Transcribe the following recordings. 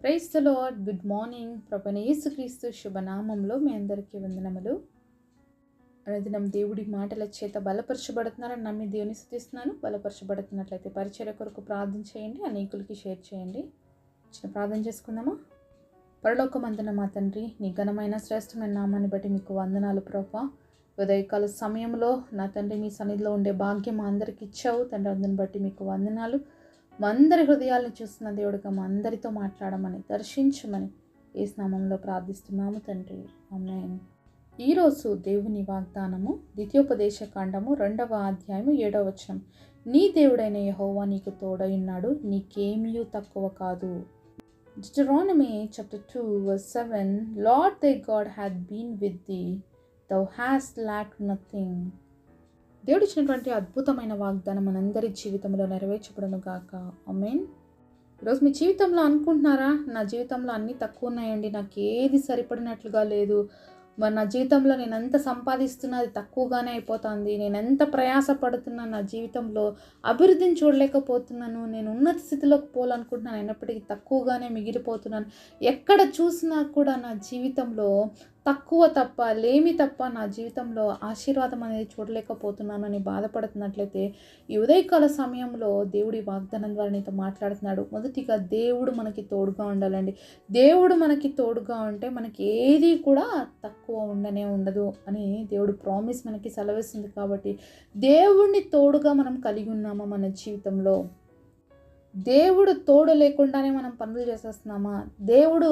Praise the lord. Good morning. ప్రభువైన యేసుక్రీస్తు శుభనామంలో మీ అందరికీ వందనములు. అనుదినం దేవుడి మాటల చేత బలపరచబడుతున్నారని నమ్మి దేవుని స్తుతిస్తున్నాను. బలపరచబడుతున్నట్లయితే పరిచర్య కొరకు ప్రార్థన చేయండి, అనేకులకి షేర్ చేయండి. చిన్న ప్రార్థన చేసుకుందామా? పరలోకమందున మా తండ్రి, నీ ఘనమైన శ్రేష్టమైన నామాన్ని బట్టి మీకు వందనాలు ప్రభువా. ఉదయకాల సమయంలో నా తండ్రి మీ సన్నిధిలో ఉండే భాగ్యం మా అందరికి ఇచ్చావు తండ్రి. అందుని బట్టి మీకు వందనాలు. మా అందరి హృదయాలను చూస్తున్న దేవుడిగా మా అందరితో మాట్లాడమని, దర్శించమని యేసు నామములో ప్రార్థిస్తున్నాము తండ్రి. ఆమేన్. ఈరోజు దేవుని వాగ్దానము ద్వితీయోపదేశ కాండము 2వ అధ్యాయము 7వ వచనం. నీ దేవుడైన యెహోవా నీకు తోడైయున్నాడు, నీకేమీ తక్కువ కాదు. Deuteronomy chapter 2 verse 7. Lord thy God hath been with thee, thou hast lacked nothing. దేవుడు ఇచ్చినటువంటి అద్భుతమైన వాగ్దానం మనందరి జీవితంలో నెరవేర్చబడును గాక. ఆమేన్. ఈరోజు మీ జీవితంలో అనుకుంటున్నారా, నా జీవితంలో అన్నీ తక్కువ ఉన్నాయండి, నాకు ఏది సరిపడినట్లుగా లేదు, మరి నా జీవితంలో నేను ఎంత సంపాదిస్తున్నా అది తక్కువగానే అయిపోతుంది, నేను ఎంత ప్రయాసపడుతున్నా నా జీవితంలో అభివృద్ధిని చూడలేకపోతున్నాను, నేను ఉన్నత స్థితిలోకి పోవాలనుకుంటున్నాను, అయినప్పటికీ తక్కువగానే మిగిలిపోతున్నాను, ఎక్కడ చూసినా కూడా నా జీవితంలో తక్కువ తప్ప, లేమి తప్ప నా జీవితంలో ఆశీర్వాదం అనేది చూడలేకపోతున్నాను అని బాధపడుతున్నట్లయితే ఈ ఉదయకాల సమయంలో దేవుడి వాగ్దానం ద్వారా నీతో మాట్లాడుతున్నాడు. మొదటిగా దేవుడు మనకి తోడుగా ఉండాలండి. దేవుడు మనకి తోడుగా ఉంటే మనకి ఏది కూడా తక్కువ ఉండనే ఉండదు అని దేవుడు ప్రామిస్ మనకి సెలవిస్తుంది. కాబట్టి దేవుడిని తోడుగా మనం కలిగి ఉన్నామా మన జీవితంలో? దేవుడు తోడు లేకుండానే మనం పనులు చేసేస్తున్నామా? దేవుడు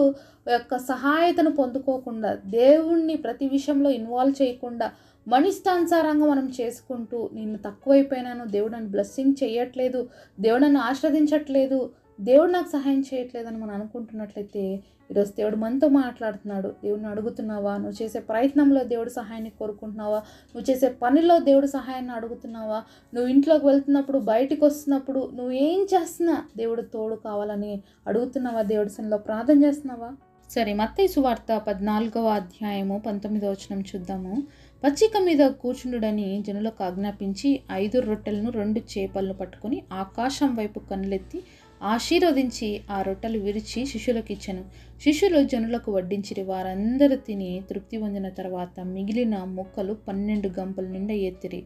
యొక్క సహాయతను పొందుకోకుండా, దేవుణ్ణి ప్రతి విషయంలో ఇన్వాల్వ్ చేయకుండా మనిష్టానుసారంగా మనం చేసుకుంటూ, నేను తక్కువైపోయినాను, దేవుడు నన్ను బ్లెస్సింగ్ చేయట్లేదు, దేవుడు నన్ను ఆశీర్వదించట్లేదు, దేవుడు నాకు సహాయం చేయట్లేదని మనం అనుకుంటున్నట్లయితే ఈరోజు దేవుడు మనతో మాట్లాడుతున్నాడు. దేవుడిని అడుగుతున్నావా? నువ్వు చేసే ప్రయత్నంలో దేవుడు సహాయాన్ని కోరుకుంటున్నావా? నువ్వు చేసే పనిలో దేవుడు సహాయాన్ని అడుగుతున్నావా? నువ్వు ఇంట్లోకి వెళ్తున్నప్పుడు, బయటికి వస్తున్నప్పుడు, నువ్వు ఏం చేస్తున్నా దేవుడు తోడు కావాలని అడుగుతున్నావా? దేవుడి సన్నిధిలో ప్రార్థన చేస్తున్నావా? సరే, మత్తయి సువార్త 14వ అధ్యాయము 19వ వచనం చూద్దాము. పచ్చిక మీద కూర్చుండుడని జనులకు ఆజ్ఞాపించి 5 రొట్టెలను 2 చేపలను పట్టుకొని ఆకాశం వైపు కన్నులెత్తి ఆశీర్వదించి ఆ రొట్టెలు విరిచి శిష్యులకు ఇచ్చెను. శిష్యులు జనులకు వడ్డించిరి. వారందరూ తిని తృప్తి పొందిన తర్వాత మిగిలిన ముక్కలు 12 గంపల నిండా ఎత్తిరి.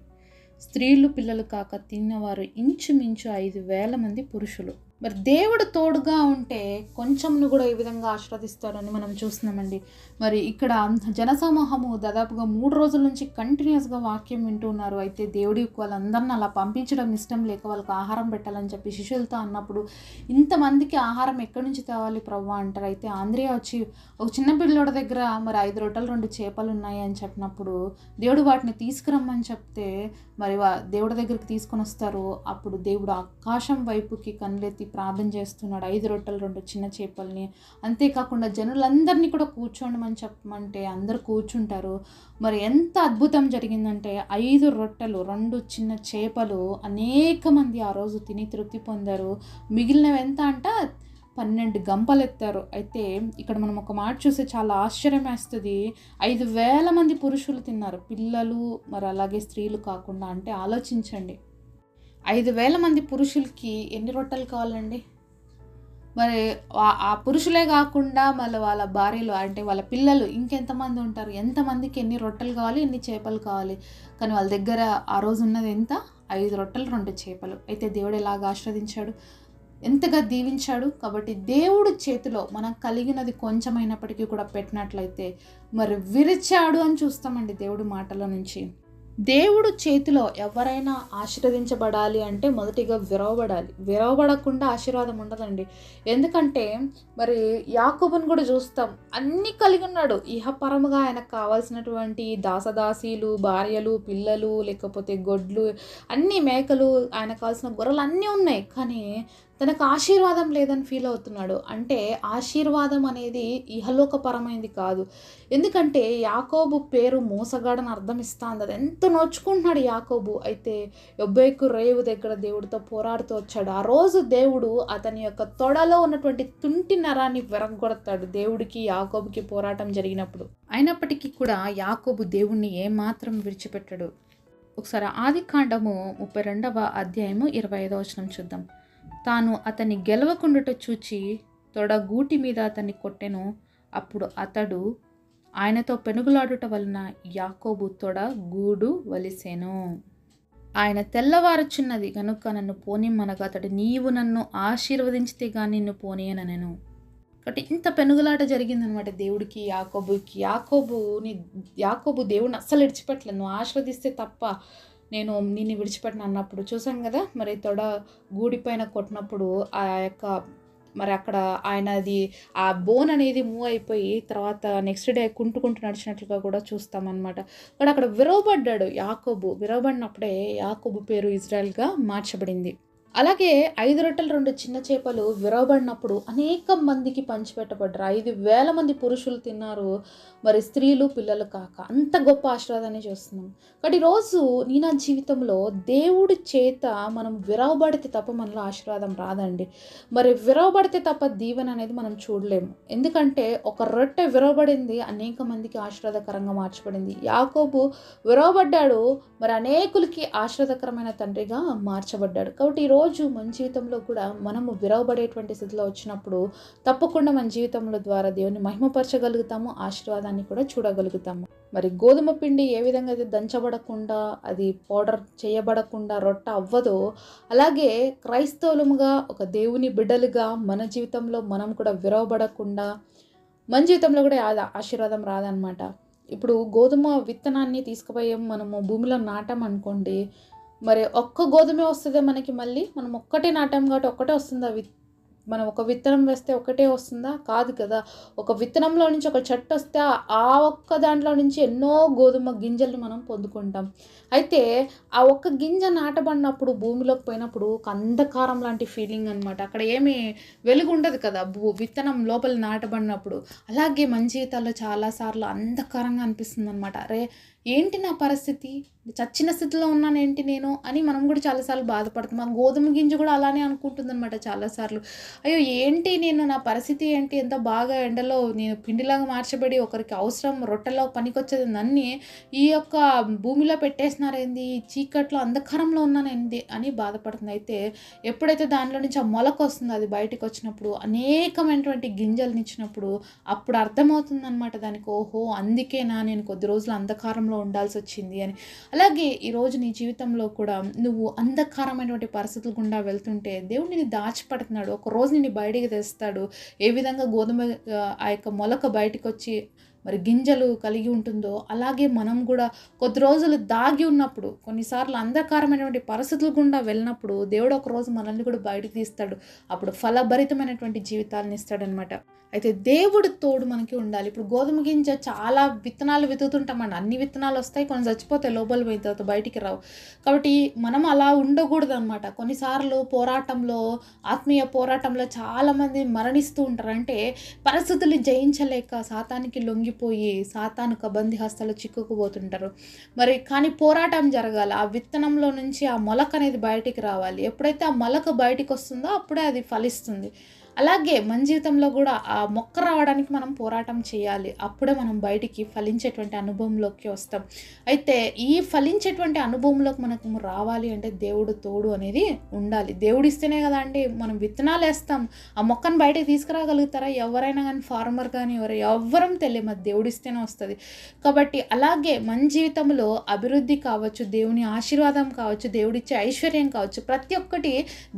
స్త్రీలు పిల్లలు కాక తిన్నవారు ఇంచుమించు 5,000 మంది పురుషులు. మరి దేవుడు తోడుగా ఉంటే కొంచెంను కూడా ఈ విధంగా ఆశీర్వదిస్తారని మనం చూస్తున్నామండి. మరి ఇక్కడ జనసమూహము దాదాపుగా 3 రోజుల నుంచి కంటిన్యూస్గా వాక్యం వింటూ ఉన్నారు. అయితే దేవుడికి వాళ్ళందరినీ అలా పంపించడం ఇష్టం లేక వాళ్ళకి ఆహారం పెట్టాలని చెప్పి శిష్యులతో అన్నప్పుడు, ఇంతమందికి ఆహారం ఎక్కడి నుంచి తేవాలి ప్రభువా అంటారు. అయితే ఆంద్రియా వచ్చి ఒక చిన్న పిల్లోడి దగ్గర మరి 5 రొట్టెలు 2 చేపలు ఉన్నాయి అని చెప్పినప్పుడు దేవుడు వాటిని తీసుకురమ్మని చెప్తే మరి దేవుడి దగ్గరికి తీసుకొని వస్తారు. అప్పుడు దేవుడు ఆకాశం వైపుకి కన్నులెత్తి ప్రార్థన చేస్తున్నాడు. 5 రొట్టెలు 2 చిన్న చేపల్ని, అంతేకాకుండా జనులందరినీ కూడా కూర్చోండమని చెప్పమంటే అందరూ కూర్చుంటారు. మరి ఎంత అద్భుతం జరిగిందంటే 5 రొట్టెలు 2 చిన్న చేపలు అనేక మంది ఆ రోజు తిని తృప్తి పొందారు. మిగిలినవి ఎంత అంట 12 గంపలు ఎత్తారు. అయితే ఇక్కడ మనం ఒక మాట చూస్తే చాలా ఆశ్చర్యం వేస్తుంది. 5,000 మంది పురుషులు తిన్నారు, పిల్లలు మరి అలాగే స్త్రీలు కాకుండా. అంటే ఆలోచించండి, 5,000 మంది పురుషులకి ఎన్ని రొట్టెలు కావాలండి? మరి ఆ పురుషులే కాకుండా మళ్ళీ వాళ్ళ భార్యలు అంటే వాళ్ళ పిల్లలు ఇంకెంతమంది ఉంటారు? ఎంతమందికి ఎన్ని రొట్టెలు కావాలి, ఎన్ని చేపలు కావాలి? కానీ వాళ్ళ దగ్గర ఆ రోజు ఉన్నది ఎంత? 5 రొట్టెలు 2 చేపలు. అయితే దేవుడు ఎలాగ ఆశీర్వదించాడు, ఎంతగా దీవించాడు. కాబట్టి దేవుడు చేతిలో మనకు కలిగినది కొంచెమైనప్పటికీ కూడా పెట్టినట్లయితే మరి విరిచాడు అని చూస్తామండి దేవుడి మాటల నుంచి. దేవుడు చేతిలో ఎవరైనా ఆశీర్వదించబడాలి అంటే మొదటిగా విరవబడాలి. విరవబడకుండా ఆశీర్వాదం ఉండదండి. ఎందుకంటే మరి యాకోబుని కూడా చూస్తాం, అన్నీ కలిగి ఉన్నాడు. ఇహపరముగా ఆయనకు కావాల్సినటువంటి దాసదాసీలు, భార్యలు, పిల్లలు, లేకపోతే గొడ్లు, అన్ని మేకలు, ఆయనకు కావాల్సిన గొర్రెలు అన్నీ ఉన్నాయి. కానీ తనకు ఆశీర్వాదం లేదని ఫీల్ అవుతున్నాడు. అంటే ఆశీర్వాదం అనేది ఇహలోకపరమైనది కాదు. ఎందుకంటే యాకోబు పేరు మోసగాడని అర్థం ఇస్తాంది. అది ఎంతో నోచుకుంటున్నాడు యాకోబు. అయితే యొబ్బేకు రేవు దగ్గర దేవుడితో పోరాడుతూ వచ్చాడు. ఆ రోజు దేవుడు అతని యొక్క తొడలో ఉన్నటువంటి తుంటి నరాన్ని విరగొడతాడు. దేవుడికి యాకోబుకి పోరాటం జరిగినప్పుడు. అయినప్పటికీ కూడా యాకోబు దేవుణ్ణి ఏమాత్రం విడిచిపెట్టాడు. ఒకసారి ఆదికాండము 32వ అధ్యాయము 25వ వచనం చూద్దాం. తాను అతన్ని గెలవకుండుట చూచి తొడ గూటి మీద అతన్ని కొట్టెను. అప్పుడు అతడు ఆయనతో పెనుగులాడుట వలన యాకోబు తొడ గూడు వలిసెను. ఆయన తెల్లవారుచున్నది గనుక నన్ను పోనిమ్మనగా అతడు, నీవు నన్ను ఆశీర్వదించితే గాని నిన్ను పోనీయనెను. కాబట్టి ఇంత పెనుగులాట జరిగిందనమాట దేవుడికి యాకోబుకి. యాకోబు దేవుడిని అస్సలు విడిచిపెట్టలేదు. నువ్వు ఆశీర్వదిస్తే తప్ప నేను నిన్ను విడిచిపెట్టను అన్నప్పుడు చూసాం కదా, మరి తొడ గూడిపైన కొట్టినప్పుడు ఆ యొక్క మరి అక్కడ ఆయనది ఆ బోన్ అనేది మూవ్ అయిపోయి తర్వాత నెక్స్ట్ డే కుంటుకుంటూ నడిచినట్లుగా కూడా చూస్తామన్నమాట. అక్కడ విరవబడ్డాడు యాకోబు. విరవబడినప్పుడే యాకోబు పేరు ఇజ్రాయెల్గా మార్చబడింది. అలాగే 5 రొట్టెలు 2 చిన్న చేపలు విరవబడినప్పుడు అనేక మందికి పంచిపెట్టబడ్డారు. 5,000 మంది పురుషులు తిన్నారు, మరి స్త్రీలు పిల్లలు కాక. అంత గొప్ప ఆశీర్వాదాన్ని చూస్తున్నాం. కాబట్టి ఈరోజు నీ నా జీవితంలో దేవుడి చేత మనం విరవబడితే తప్ప మనలో ఆశీర్వాదం రాదండి. మరి విరవబడితే తప్ప దీవెన అనేది మనం చూడలేము. ఎందుకంటే ఒక రొట్టె విరవబడింది, అనేక మందికి ఆశీర్వాదకరంగా మార్చబడింది. యాకోబు విరవబడ్డాడు, మరి అనేకులకి ఆశీర్వాదకరమైన తండ్రిగా మార్చబడ్డాడు. కాబట్టి ఈరోజు మన జీవితంలో కూడా మనము విరవబడేటువంటి స్థితిలో వచ్చినప్పుడు తప్పకుండా మన జీవితంలో ద్వారా దేవుని మహిమపరచగలుగుతాము, ఆశీర్వాదాన్ని కూడా చూడగలుగుతాము. మరి గోధుమ పిండి ఏ విధంగా అయితే దంచబడకుండా, అది పౌడర్ చేయబడకుండా రొట్టె అవ్వదో, అలాగే క్రైస్తవులుగా ఒక దేవుని బిడ్డలుగా మన జీవితంలో మనం కూడా విరవబడకుండా మన జీవితంలో కూడా ఆశీర్వాదం రాదనమాట. ఇప్పుడు గోధుమ విత్తనాన్ని తీసుకుపోయి మనము భూమిలో నాటామనుకోండి, మరి ఒక్క గోధుమే వస్తుంది మనకి. మళ్ళీ మనం ఒక్కటే నాటాం కాబట్టి ఒక్కటే వస్తుందా? మనం ఒక విత్తనం వేస్తే ఒకటే వస్తుందా? కాదు కదా. ఒక విత్తనంలో నుంచి ఒక చెట్టు వస్తే ఆ ఒక్క దాంట్లో నుంచి ఎన్నో గోధుమ గింజల్ని మనం పొందుకుంటాం. అయితే ఆ ఒక్క గింజ నాటబడినప్పుడు భూమిలోకి పోయినప్పుడు ఒక అంధకారం లాంటి ఫీలింగ్ అనమాట. అక్కడ ఏమీ వెలుగు ఉండదు కదా విత్తనం లోపల నాటబడినప్పుడు. అలాగే మన జీవితాల్లో చాలాసార్లు అంధకారంగా అనిపిస్తుంది అనమాట. అరే ఏంటి నా పరిస్థితి, చచ్చిన స్థితిలో ఉన్నాను ఏంటి నేను అని మనం కూడా చాలాసార్లు బాధపడుతాం. ఆ గోధుమ గింజ కూడా అలానే అనుకుంటుంది అనమాట చాలాసార్లు. అయ్యో ఏంటి నేను, నా పరిస్థితి ఏంటి, ఎంత బాగా ఎండలో నేను పిండిలాగా మార్చబడి ఒకరికి అవసరం రొట్టెలో పనికొచ్చేది నన్ను ఈ యొక్క భూమిలో పెట్టేసినారేంది, చీకట్లో అంధకారంలో ఉన్నానేంది అని బాధపడుతుంది. అయితే ఎప్పుడైతే దానిలో నుంచి ఆ మొలక వస్తుందో, అది బయటకు వచ్చినప్పుడు అనేకమైనటువంటి గింజలను ఇచ్చినప్పుడు అప్పుడు అర్థమవుతుంది అనమాట దానికి, ఓహో అందుకేనా నేను కొద్ది రోజులు అంధకారంలో ఉండాల్సి వచ్చింది అని. అలాగే ఈరోజు నీ జీవితంలో కూడా నువ్వు అంధకారమైనటువంటి పరిస్థితుల గుండా వెళ్తుంటే దేవుడు నిన్ను దాచిపడుతున్నాడు. ఒక రోజు నిన్ను బయటికి తెస్తాడు. ఏ విధంగా గోధుమ ఆ యొక్క మొలక బయటకు వచ్చి మరి గింజలు కలిగి ఉంటుందో, అలాగే మనం కూడా కొద్ది రోజులు దాగి ఉన్నప్పుడు, కొన్నిసార్లు అంధకారమైనటువంటి పరిస్థితుల గుండా వెళ్ళినప్పుడు దేవుడు ఒక రోజు మనల్ని కూడా బయటకు తీస్తాడు. అప్పుడు ఫలభరితమైనటువంటి జీవితాలను ఇస్తాడనమాట. అయితే దేవుడు తోడు మనకి ఉండాలి. ఇప్పుడు గోధుమ గింజ చాలా విత్తనాలు విత్తుతుంటామండి, అన్ని విత్తనాలు వస్తాయి, కొన్ని చచ్చిపోతాయి లోపల పోయిన తర్వాత బయటికి రావు. కాబట్టి మనం అలా ఉండకూడదు అనమాట. కొన్నిసార్లు పోరాటంలో, ఆత్మీయ పోరాటంలో చాలామంది మరణిస్తూ ఉంటారు. అంటే పరిస్థితుల్ని జయించలేక సాతానికి లొంగిపోయి సాతాను కబంది హస్తాలు చిక్కుకుపోతుంటారు. మరి కానీ పోరాటం జరగాలి. ఆ విత్తనంలో నుంచి ఆ మొలక అనేది బయటికి రావాలి. ఎప్పుడైతే ఆ మొలక బయటికి వస్తుందో అప్పుడే అది ఫలిస్తుంది. అలాగే మన జీవితంలో కూడా ఆ మొక్క రావడానికి మనం పోరాటం చేయాలి. అప్పుడే మనం బయటికి ఫలించేటువంటి అనుభవంలోకి వస్తాం. అయితే ఈ ఫలించేటువంటి అనుభవంలోకి మనకు రావాలి అంటే దేవుడు తోడు అనేది ఉండాలి. దేవుడు ఇస్తేనే కదా అండి మనం విత్తనాలు వేస్తాం. ఆ మొక్కను బయటికి తీసుకురాగలుగుతారా? ఎవరైనా కానీ, ఫార్మర్ కానీ ఎవ్వరం తెలియదు, మరి దేవుడు ఇస్తేనే వస్తుంది. కాబట్టి అలాగే మన జీవితంలో అభివృద్ధి కావచ్చు, దేవుని ఆశీర్వాదం కావచ్చు, దేవుడిచ్చే ఐశ్వర్యం కావచ్చు, ప్రతి ఒక్కటి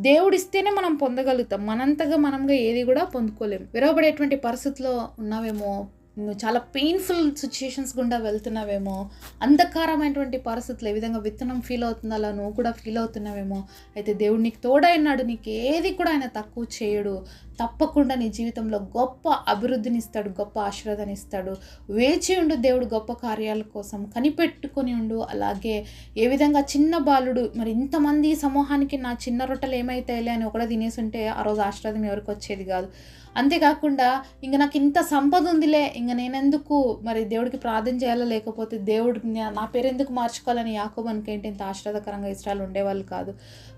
దేవుడిస్తేనే మనం పొందగలుగుతాం. మనంతగా మనం ఏది కూడా పొందుకోలేము. విరవబడేటువంటి పరిస్థితిలో ఉన్నావేమో, నువ్వు చాలా పెయిన్ఫుల్ సిచ్యుయేషన్స్ గుండా వెళ్తున్నావేమో, అంధకారమైనటువంటి పరిస్థితులు ఏ విధంగా విత్తనం ఫీల్ అవుతుందో అలా నువ్వు కూడా ఫీల్ అవుతున్నావేమో. అయితే దేవుడు నీకు తోడైనాడు, నీకు ఏది కూడా ఆయన తక్కువ చేయడు. తప్పకుండా నీ జీవితంలో గొప్ప అభివృద్ధిని ఇస్తాడు, గొప్ప ఆశీర్వాదాన్ని ఇస్తాడు. వేచి ఉండు దేవుడు గొప్ప కార్యాల కోసం, కనిపెట్టుకొని ఉండు. అలాగే ఏ విధంగా చిన్న బాలుడు మరి ఇంతమంది సమూహానికి నా చిన్న రొట్టెలు ఏమైతాయిలే అని ఒకటే తినేసి ఉంటే ఆ రోజు ఆశీర్వాదం ఎవరికి వచ్చేది కాదు. అంతేకాకుండా ఇంక నాకు ఇంత సంపద ఉందిలే, ఇంక నేనెందుకు మరి దేవుడికి ప్రార్థన చేయాలో, లేకపోతే దేవుడు నా పేరు ఎందుకు మార్చుకోవాలని యాకోబు అనుకేంటి ఇంత ఆశీర్వాదకరంగా ఇస్రాయేల్ ఉండేవాళ్ళు కాదు.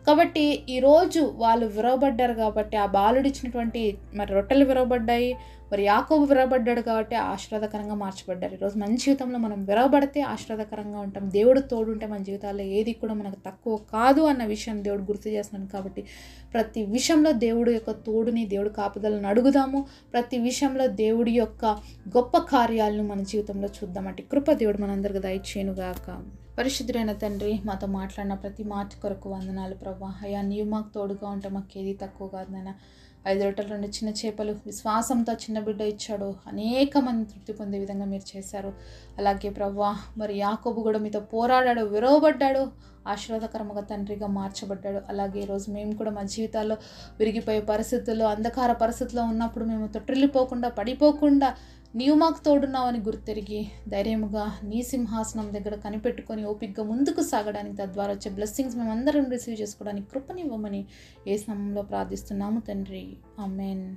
కాబట్టి ఈరోజు వాళ్ళు విరవబడ్డారు కాబట్టి ఆ బాలుడు ఇచ్చినటువంటి మరి రొట్టెలు విరవబడ్డాయి, మరి యాకోబు విరవబడ్డాడు కాబట్టి ఆశీర్వాదకరంగా మార్చబడ్డారు. ఈరోజు మన జీవితంలో మనం విరవబడితే ఆశీర్వాదకరంగా ఉంటాం. దేవుడు తోడు ఉంటే మన జీవితాల్లో ఏది కూడా మనకు తక్కువ కాదు అన్న విషయాన్ని దేవుడు గుర్తు చేస్తున్నాడు. కాబట్టి ప్రతి విషయంలో దేవుడి యొక్క తోడుని, దేవుడి కాపుదలను అడుగుదాము. ప్రతి విషయంలో దేవుడి యొక్క గొప్ప కార్యాలను మన జీవితంలో చూద్దామంటే కృప దేవుడు మనందరికీ దయచేయునుగాక. పరిశుద్ధుడైన తండ్రి, మాతో మాట్లాడిన ప్రతి మాట కొరకు వందనాలు ప్రభా. అయ్యా, నీవు మాకు తోడుగా ఉంటే మాకు ఏది తక్కువ కాదు నాయన. 5 రొట్టెలు 2 చిన్న చేపలు విశ్వాసంతో చిన్న బిడ్డ ఇచ్చాడు, అనేక మంది తృప్తి పొందే విధంగా మీరు చేశారు. అలాగే ప్రవ్వా, మరి యాకోబు కూడా మీతో పోరాడాడు, విరవబడ్డాడు, ఆశీర్వాదకరంగా తండ్రిగా మార్చబడ్డాడు. అలాగే ఈరోజు మేము కూడా మా జీవితాల్లో విరిగిపోయే పరిస్థితుల్లో, అంధకార పరిస్థితుల్లో ఉన్నప్పుడు మేము తొట్టిల్లిపోకుండా, పడిపోకుండా నీవు మాకు తోడున్నావని గుర్తెరిగి ధైర్యముగా నీ సింహాసనం దగ్గర కనిపెట్టుకొని ఓపికగా ముందుకు సాగడానికి, తద్వారా వచ్చే బ్లెస్సింగ్స్ మేమందరం రిసీవ్ చేసుకోవడానికి కృపనివ్వమని యేసు నామములో ప్రార్థిస్తున్నాము తండ్రి. ఆమేన్.